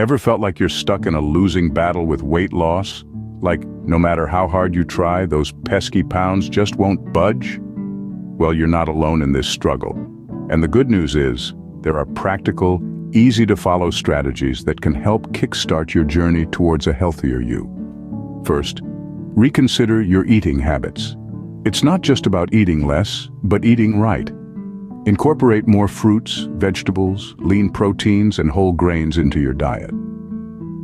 Ever felt like you're stuck in a losing battle with weight loss? Like, no matter how hard you try, those pesky pounds just won't budge? Well, you're not alone in this struggle. And the good news is, there are practical, easy-to-follow strategies that can help kickstart your journey towards a healthier you. First, reconsider your eating habits. It's not just about eating less, but eating right. Incorporate more fruits, vegetables, lean proteins, and whole grains into your diet.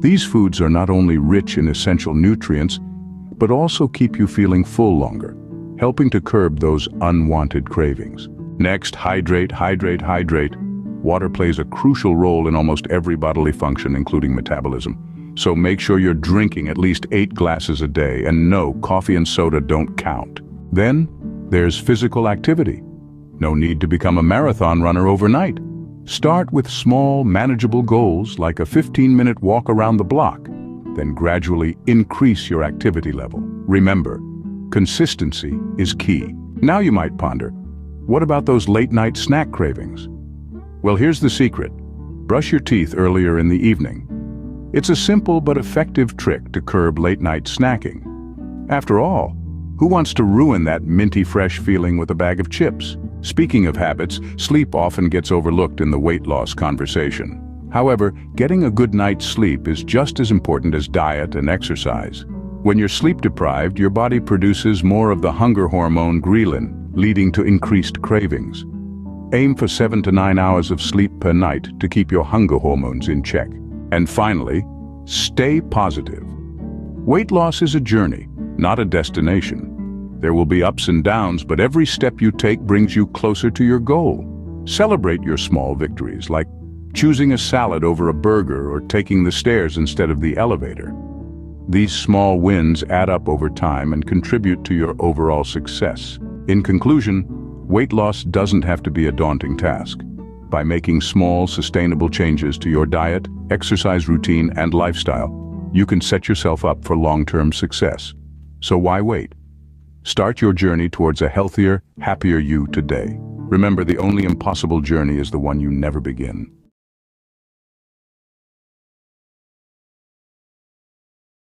These foods are not only rich in essential nutrients, but also keep you feeling full longer, helping to curb those unwanted cravings. Next, hydrate. Water plays a crucial role in almost every bodily function, including metabolism. So make sure you're drinking at least 8 glasses a day, and no, coffee and soda don't count. Then, there's physical activity. No need to become a marathon runner overnight. Start with small, manageable goals like a 15-minute walk around the block, then gradually increase your activity level. Remember, consistency is key. Now you might ponder, what about those late-night snack cravings? Well, here's the secret. Brush your teeth earlier in the evening. It's a simple but effective trick to curb late-night snacking. After all, who wants to ruin that minty fresh feeling with a bag of chips? Speaking of habits, sleep often gets overlooked in the weight loss conversation. However, getting a good night's sleep is just as important as diet and exercise. When you're sleep deprived, your body produces more of the hunger hormone ghrelin, leading to increased cravings. Aim for 7 to 9 hours of sleep per night to keep your hunger hormones in check. And finally, stay positive. Weight loss is a journey, not a destination. There will be ups and downs, but every step you take brings you closer to your goal. Celebrate your small victories, like choosing a salad over a burger or taking the stairs instead of the elevator. These small wins add up over time and contribute to your overall success. In conclusion, weight loss doesn't have to be a daunting task. By making small, sustainable changes to your diet, exercise routine, and lifestyle, you can set yourself up for long-term success. So why wait? Start your journey towards a healthier, happier you today. Remember, the only impossible journey is the one you never begin.